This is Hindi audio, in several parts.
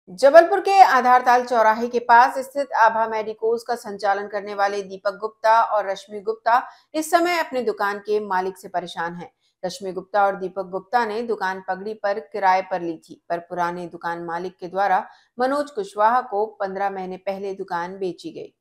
जबलपुर के आधारताल चौराहे के पास स्थित आभा मेडिकोज का संचालन करने वाले दीपक गुप्ता और रश्मि गुप्ता इस समय अपनी दुकान के मालिक से परेशान हैं। रश्मि गुप्ता और दीपक गुप्ता ने दुकान पगड़ी पर किराए पर ली थी, पर पुराने दुकान मालिक के द्वारा मनोज कुशवाहा को 15 महीने पहले दुकान बेची गई।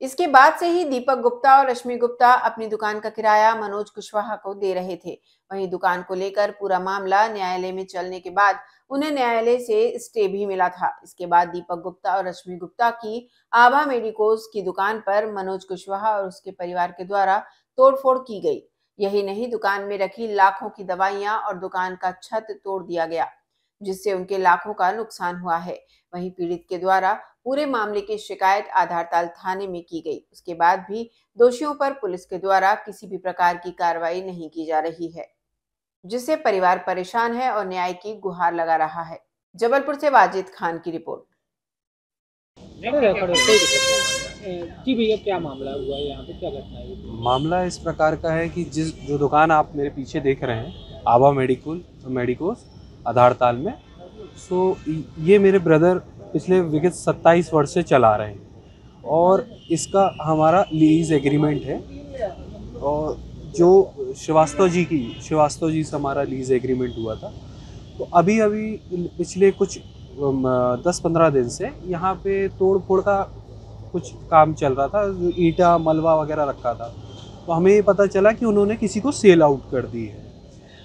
इसके बाद से ही दीपक गुप्ता और रश्मि गुप्ता अपनी दुकान का किराया मनोज कुशवाहा को दे रहे थे। वहीं दुकान को लेकर पूरा मामला न्यायालय में चलने के बाद उन्हें न्यायालय से स्टे भी मिला था। इसके बाद दीपक गुप्ता और रश्मि गुप्ता की आभा मेडिकोज की दुकान पर मनोज कुशवाहा और उसके परिवार के द्वारा तोड़फोड़ की गई। यही नहीं, दुकान में रखी लाखों की दवाइयां और दुकान का छत तोड़ दिया गया, जिससे उनके लाखों का नुकसान हुआ है। वहीं पीड़ित के द्वारा पूरे मामले की शिकायत आधारताल थाने में की गई। उसके बाद भी दोषियों पर पुलिस के द्वारा किसी भी प्रकार की कार्रवाई नहीं की जा रही है, जिससे परिवार परेशान है और न्याय की गुहार लगा रहा है। जबलपुर से वाजिद खान की रिपोर्ट। जी भैया, क्या मामला हुआ है यहाँ पे, क्या घटना है? मामला इस प्रकार का है कि जो दुकान आप मेरे पीछे देख रहे हैं, आभा मेडिकोज आधारताल में, सो ये मेरे ब्रदर पिछले विगत 27 वर्ष से चला रहे हैं और इसका हमारा लीज एग्रीमेंट है। और जो श्रीवास्तव जी से हमारा लीज एग्रीमेंट हुआ था, तो अभी पिछले कुछ 10-15 दिन से यहाँ पे तोड़ फोड़ का कुछ काम चल रहा था। जो ईंटा मलबा वगैरह रखा था, तो हमें ये पता चला कि उन्होंने किसी को सेल आउट कर दी है।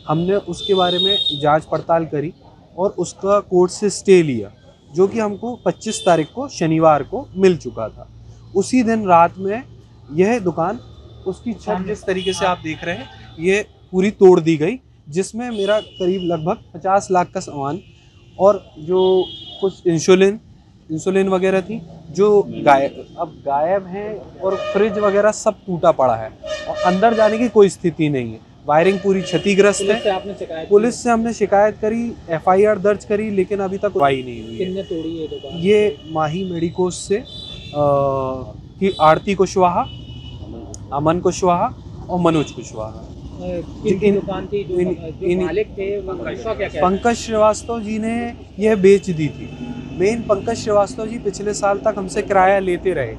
हमने उसके बारे में जांच पड़ताल करी और उसका कोर्ट से स्टे लिया, जो कि हमको 25 तारीख को शनिवार को मिल चुका था। उसी दिन रात में यह दुकान, उसकी छत जिस तरीके से आप देख रहे हैं, ये पूरी तोड़ दी गई, जिसमें मेरा करीब लगभग 50 लाख का सामान और जो कुछ इंसुलिन वगैरह थी जो गायब है, और फ्रिज वगैरह सब टूटा पड़ा है और अंदर जाने की कोई स्थिति नहीं है। वायरिंग पूरी क्षतिग्रस्त है। पुलिस से हमने शिकायत करी, FIR दर्ज करी, लेकिन अभी तक कार्रवाई नहीं हुई। किसने तोड़ी है दुकान? ये माही मेडिकोज से की आरती कुशवाहा, अमन कुशवाहा और मनोज कुशवाहा। दुकान थी, जो मालिक थे वो पंकज श्रीवास्तव जी ने यह बेच दी थी। मेन पंकज श्रीवास्तव जी पिछले साल तक हमसे किराया लेते रहे।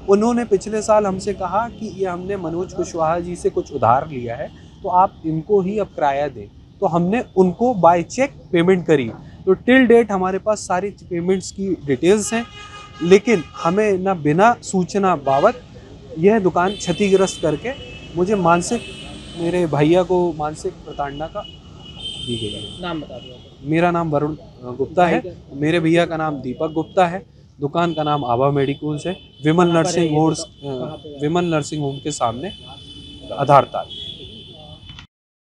उन्होंने पिछले साल हमसे कहा कि ये हमने मनोज कुशवाहा जी से कुछ उधार लिया है, तो आप इनको ही अब किराया दें। तो हमने उनको बाय चेक पेमेंट करी। तो टिल डेट हमारे पास सारी पेमेंट्स की डिटेल्स हैं, लेकिन हमें ना बिना सूचना बाबत यह दुकान क्षतिग्रस्त करके मुझे मेरे भैया को मानसिक प्रताड़ना का दी गई है। नाम बता दो। मेरा नाम वरुण गुप्ता है, मेरे भैया का नाम दीपक गुप्ता है। दुकान का नाम आभा मेडिकोज है, विमल नर्सिंग होम के सामने आधारताल।